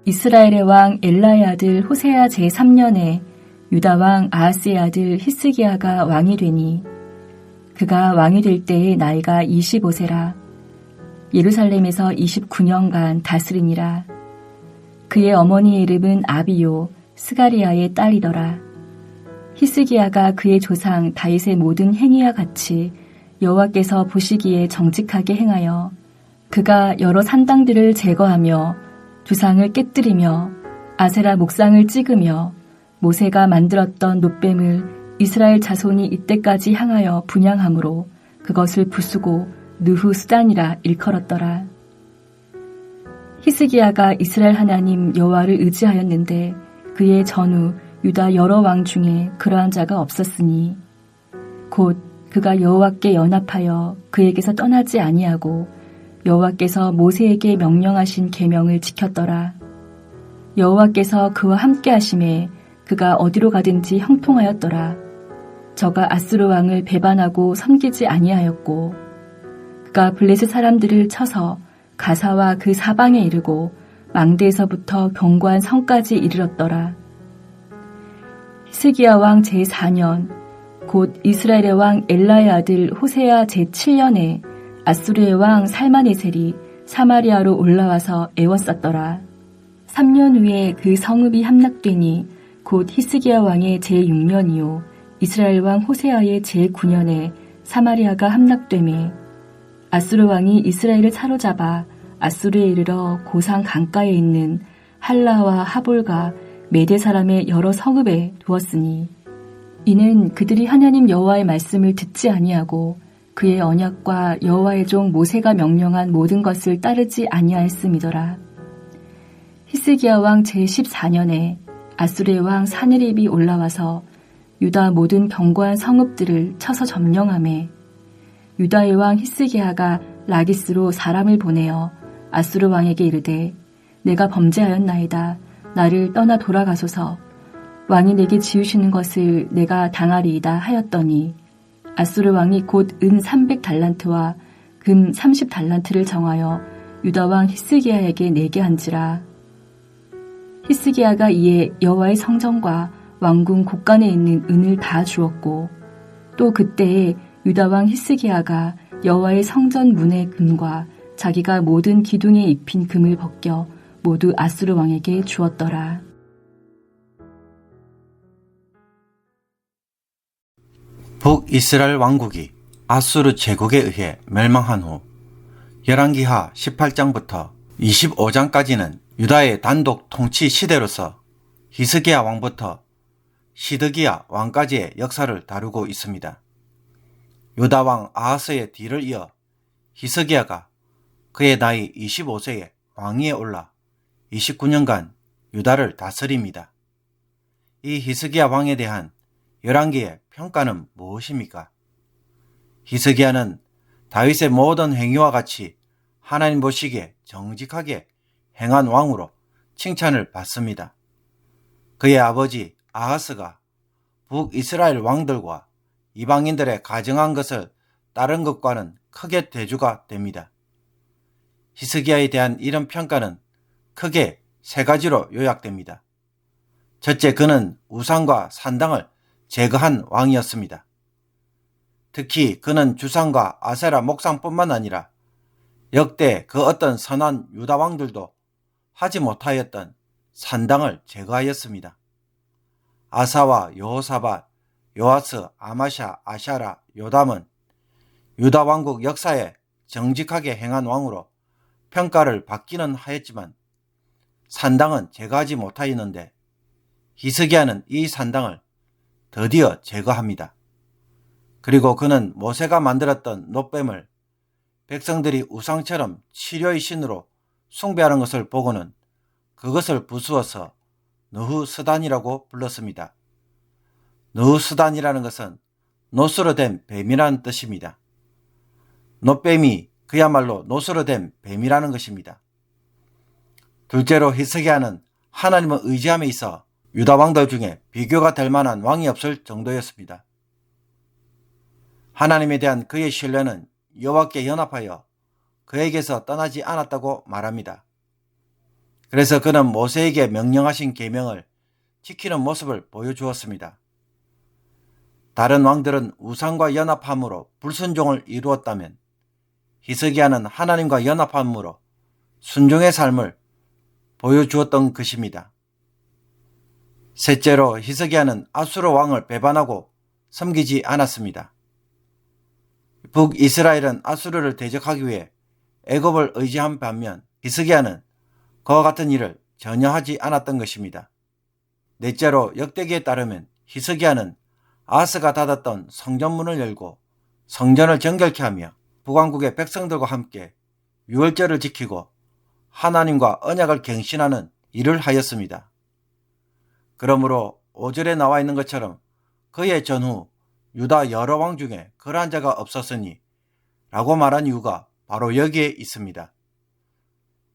이스라엘의 왕 엘라의 아들 호세아 제3년에 유다 왕 아하스의 아들 히스기야가 왕이 되니 그가 왕이 될 때의 나이가 25세라. 예루살렘에서 29년간 다스리니라. 그의 어머니의 이름은 아비요 스가리아의 딸이더라. 히스기야가 그의 조상 다윗의 모든 행위와 같이 여호와께서 보시기에 정직하게 행하여 그가 여러 산당들을 제거하며 두상을 깨뜨리며 아세라 목상을 찍으며 모세가 만들었던 놋뱀을 이스라엘 자손이 이때까지 향하여 분향함으로 그것을 부수고 느후수단이라 일컬었더라. 히스기야가 이스라엘 하나님 여호와를 의지하였는데 그의 전후 유다 여러 왕 중에 그러한 자가 없었으니 곧 그가 여호와께 연합하여 그에게서 떠나지 아니하고 여호와께서 모세에게 명령하신 계명을 지켰더라. 여호와께서 그와 함께 하심에 그가 어디로 가든지 형통하였더라. 저가 아수르 왕을 배반하고 섬기지 아니하였고 그가 블레셋 사람들을 쳐서 가사와 그 사방에 이르고 망대에서부터 견고한 성까지 이르렀더라. 히스기야 왕 제4년 곧 이스라엘의 왕 엘라의 아들 호세아 제7년에 아수르의 왕 살마네셀이 사마리아로 올라와서 애워쌌더라. 3년 후에 그 성읍이 함락되니 곧 히스기야 왕의 제6년이요 이스라엘 왕 호세아의 제9년에 사마리아가 함락되매 아수르 왕이 이스라엘을 사로잡아 아수르에 이르러 고상 강가에 있는 할라와 하볼과 메대 사람의 여러 성읍에 두었으니 이는 그들이 하나님 여호와의 말씀을 듣지 아니하고 그의 언약과 여호와의 종 모세가 명령한 모든 것을 따르지 아니하였음이더라. 히스기야 왕 제14년에 아수르의 왕 사느립이 올라와서 유다 모든 견고한 성읍들을 쳐서 점령하매 유다의 왕 히스기야가 라기스로 사람을 보내어 아수르 왕에게 이르되 내가 범죄하였나이다. 나를 떠나 돌아가소서. 왕이 내게 지으시는 것을 내가 당하리이다 하였더니 아수르 왕이 곧 은 300달란트와 금 30달란트를 정하여 유다 왕 히스기야에게 내게 한지라. 히스기야가 이에 여호와의 성전과 왕궁 곳간에 있는 은을 다 주었고 또 그때에 유다 왕 히스기야가 여호와의 성전 문의 금과 자기가 모든 기둥에 입힌 금을 벗겨 모두 아수르 왕에게 주었더라. 북이스라엘 왕국이 아수르 제국에 의해 멸망한 후 열왕기하 18장부터 25장까지는 유다의 단독 통치 시대로서 히스기야 왕부터 시드기야 왕까지의 역사를 다루고 있습니다. 유다 왕 아하스의 뒤를 이어 히스기야가 그의 나이 25세에 왕위에 올라 29년간 유다를 다스립니다. 이 히스기야 왕에 대한 열왕기의 평가는 무엇입니까? 히스기야는 다윗의 모든 행위와 같이 하나님 보시기에 정직하게 행한 왕으로 칭찬을 받습니다. 그의 아버지 아하스가 북이스라엘 왕들과 이방인들의 가증한 것을 따른 것과는 크게 대조가 됩니다. 히스기야에 대한 이런 평가는 크게 세 가지로 요약됩니다. 첫째, 그는 우상과 산당을 제거한 왕이었습니다. 특히 그는 주상과 아세라 목상뿐만 아니라 역대 그 어떤 선한 유다 왕들도 하지 못하였던 산당을 제거하였습니다. 아사와 여호사밧, 요아스, 아마샤, 아샤라, 요담은 유다 왕국 역사에 정직하게 행한 왕으로 평가를 받기는 하였지만 산당은 제거하지 못하였는데 히스기야는 이 산당을 드디어 제거합니다. 그리고 그는 모세가 만들었던 놋뱀을 백성들이 우상처럼 치료의 신으로 숭배하는 것을 보고는 그것을 부수어서 느후스단이라고 불렀습니다. 느후스단이라는 것은 놋으로 된 뱀이라는 뜻입니다. 놋뱀이 그야말로 놋으로 된 뱀이라는 것입니다. 둘째로 히스기야는 하나님을 의지함에 있어 유다 왕들 중에 비교가 될 만한 왕이 없을 정도였습니다. 하나님에 대한 그의 신뢰는 여호와께 연합하여 그에게서 떠나지 않았다고 말합니다. 그래서 그는 모세에게 명령하신 계명을 지키는 모습을 보여주었습니다. 다른 왕들은 우상과 연합함으로 불순종을 이루었다면 히스기야는 하나님과 연합함으로 순종의 삶을 보여주었던 것입니다. 셋째로 히스기야는 아수르 왕을 배반하고 섬기지 않았습니다. 북이스라엘은 아수르를 대적하기 위해 애굽을 의지한 반면 히스기야는 그와 같은 일을 전혀 하지 않았던 것입니다. 넷째로 역대기에 따르면 히스기야는 아하스가 닫았던 성전문을 열고 성전을 정결케 하며 북왕국의 백성들과 함께 유월절을 지키고 하나님과 언약을 갱신하는 일을 하였습니다. 그러므로 5절에 나와 있는 것처럼 그의 전후 유다 여러 왕 중에 그러한 자가 없었으니 라고 말한 이유가 바로 여기에 있습니다.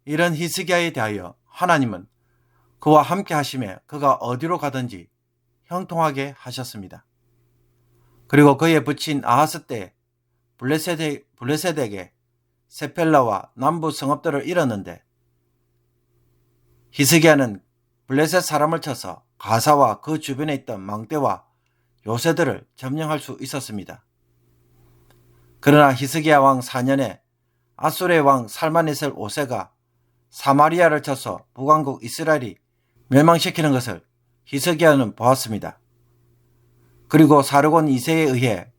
이런 히스기야에 대하여 하나님은 그와 함께 하심에 그가 어디로 가든지 형통하게 하셨습니다. 그리고 그의 부친 아하스 때 블레셋에게 세펠라와 남부 성읍들을 잃었는데 히스기야는 블레셋 사람을 쳐서 가사와 그 주변에 있던 망대와 요새들을 점령할 수 있었습니다. 그러나 히스기야 왕 4년에 아수르의 왕 살마네셀 5세가 사마리아를 쳐서 북왕국 이스라엘이 멸망시키는 것을 히스기야는 보았습니다. 그리고 사르곤 2세에 의해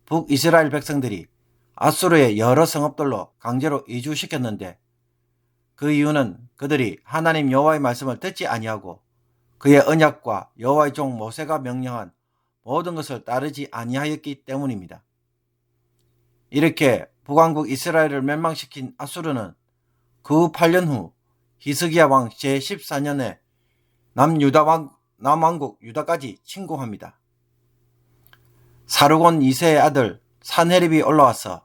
북이스라엘 백성들이 아수르의 여러 성읍들로 강제로 이주시켰는데 그 이유는 그들이 하나님 여호와의 말씀을 듣지 아니하고 그의 언약과 여호와의 종 모세가 명령한 모든 것을 따르지 아니하였기 때문입니다. 이렇게 북왕국 이스라엘을 멸망시킨 아수르는 그 8년 후 히스기야 왕 제14년에 남왕국 유다까지 침공합니다. 사르곤 2세의 아들 산헤립이 올라와서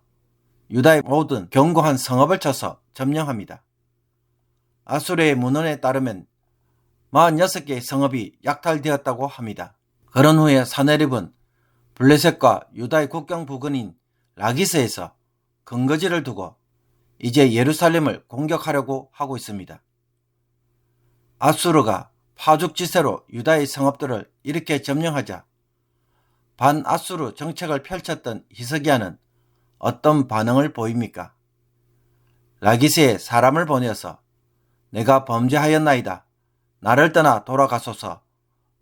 유다의 모든 견고한 성읍을 쳐서 점령합니다. 아수르의 문헌에 따르면 46개의 성읍이 약탈되었다고 합니다. 그런 후에 산헤립은 블레셋과 유다의 국경 부근인 라기스에서 근거지를 두고 이제 예루살렘을 공격하려고 하고 있습니다. 아수르가 파죽지세로 유다의 성읍들을 이렇게 점령하자 반아수르 정책을 펼쳤던 히스기야는 어떤 반응을 보입니까? 라기스에 사람을 보내어서 내가 범죄하였나이다. 나를 떠나 돌아가소서.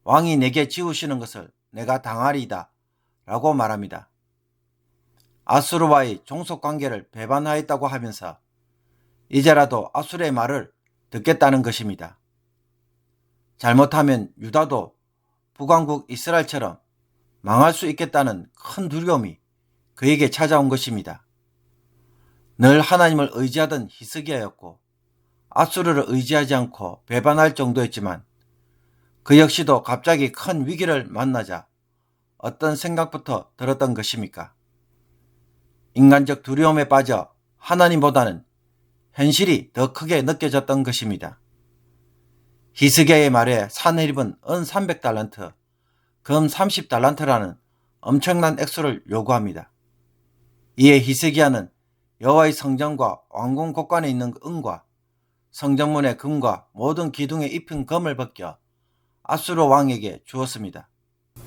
왕이 내게 지우시는 것을 내가 당하리이다. 라고 말합니다. 아수르와의 종속관계를 배반하였다고 하면서 이제라도 아수르의 말을 듣겠다는 것입니다. 잘못하면 유다도 북왕국 이스라엘처럼 망할 수 있겠다는 큰 두려움이 그에게 찾아온 것입니다. 늘 하나님을 의지하던 히스기야였고 아수르를 의지하지 않고 배반할 정도였지만 그 역시도 갑자기 큰 위기를 만나자 어떤 생각부터 들었던 것입니까? 인간적 두려움에 빠져 하나님보다는 현실이 더 크게 느껴졌던 것입니다. 히스기야의 말에 산헤립은 은 300달란트, 금 30달란트라는 엄청난 액수를 요구합니다. 이에 히스기야는 여호와의 성전과 왕궁 곳간에 있는 은과 성전문의 금과 모든 기둥에 입힌 금을 벗겨 아수르 왕에게 주었습니다.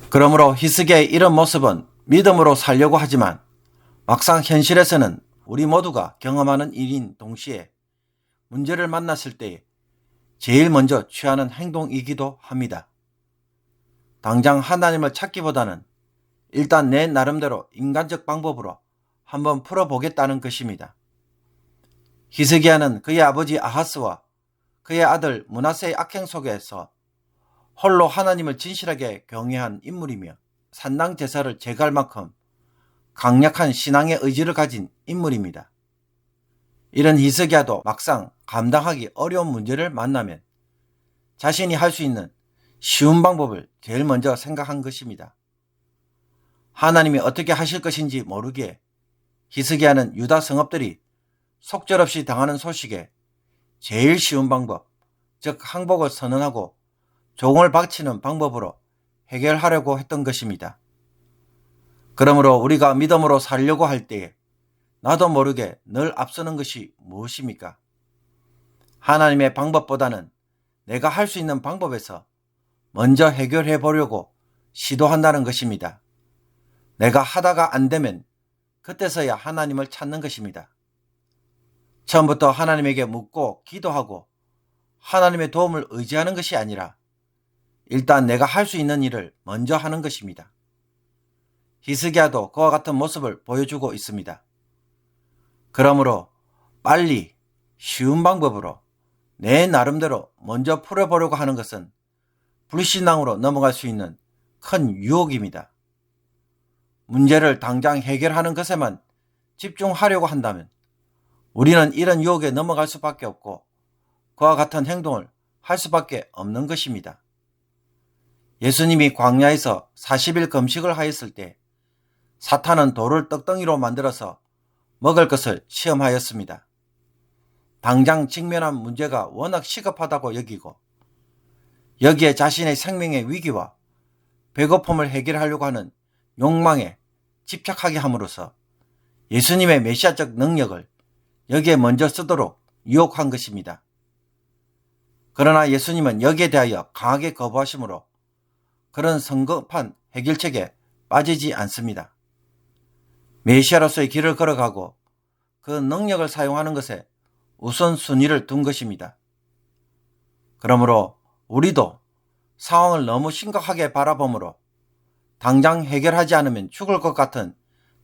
그러므로 히스기야의 이런 모습은 믿음으로 살려고 하지만 막상 현실에서는 우리 모두가 경험하는 일인 동시에 문제를 만났을 때 제일 먼저 취하는 행동이기도 합니다. 당장 하나님을 찾기보다는 일단 내 나름대로 인간적 방법으로 한번 풀어보겠다는 것입니다. 히스기야는 그의 아버지 아하스와 그의 아들 므낫세의 악행 속에서 홀로 하나님을 진실하게 경외한 인물이며 산당 제사를 제거할 만큼 강력한 신앙의 의지를 가진 인물입니다. 이런 히스기야도 막상 감당하기 어려운 문제를 만나면 자신이 할 수 있는 쉬운 방법을 제일 먼저 생각한 것입니다. 하나님이 어떻게 하실 것인지 모르기에 히스기야는 유다 성읍들이 속절없이 당하는 소식에 제일 쉬운 방법, 즉 항복을 선언하고 종을 바치는 방법으로 해결하려고 했던 것입니다. 그러므로 우리가 믿음으로 살려고 할 때에 나도 모르게 늘 앞서는 것이 무엇입니까? 하나님의 방법보다는 내가 할 수 있는 방법에서 먼저 해결해 보려고 시도한다는 것입니다. 내가 하다가 안 되면 그때서야 하나님을 찾는 것입니다. 처음부터 하나님에게 묻고 기도하고 하나님의 도움을 의지하는 것이 아니라 일단 내가 할 수 있는 일을 먼저 하는 것입니다. 히스기야도 그와 같은 모습을 보여주고 있습니다. 그러므로 빨리 쉬운 방법으로 내 나름대로 먼저 풀어보려고 하는 것은 불신앙으로 넘어갈 수 있는 큰 유혹입니다. 문제를 당장 해결하는 것에만 집중하려고 한다면 우리는 이런 유혹에 넘어갈 수밖에 없고 그와 같은 행동을 할 수밖에 없는 것입니다. 예수님이 광야에서 40일 금식을 하였을 때 사탄은 돌을 떡덩이로 만들어서 먹을 것을 시험하였습니다. 당장 직면한 문제가 워낙 시급하다고 여기고 여기에 자신의 생명의 위기와 배고픔을 해결하려고 하는 욕망에 집착하게 함으로써 예수님의 메시아적 능력을 여기에 먼저 쓰도록 유혹한 것입니다. 그러나 예수님은 여기에 대하여 강하게 거부하시므로 그런 성급한 해결책에 빠지지 않습니다. 메시아로서의 길을 걸어가고 그 능력을 사용하는 것에 우선순위를 둔 것입니다. 그러므로 우리도 상황을 너무 심각하게 바라보므로 당장 해결하지 않으면 죽을 것 같은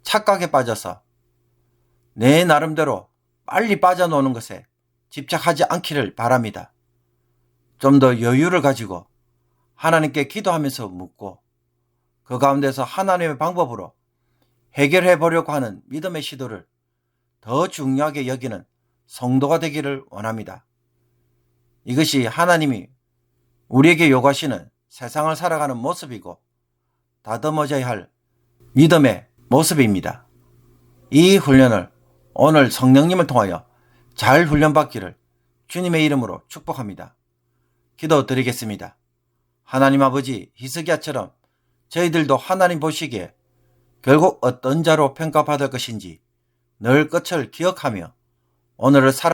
착각에 빠져서 내 나름대로 빨리 빠져노는 것에 집착하지 않기를 바랍니다. 좀 더 여유를 가지고 하나님께 기도하면서 묻고 그 가운데서 하나님의 방법으로 해결해 보려고 하는 믿음의 시도를 더 중요하게 여기는 성도가 되기를 원합니다. 이것이 하나님이 우리에게 요구하시는 세상을 살아가는 모습이고 다듬어져야 할 믿음의 모습입니다. 이 훈련을 오늘 성령님을 통하여 잘 훈련받기를 주님의 이름으로 축복합니다. 기도드리겠습니다. 하나님 아버지, 히스기야처럼 저희들도 하나님 보시기에 결국 어떤 자로 평가받을 것인지 늘 끝을 기억하며 오늘을 살아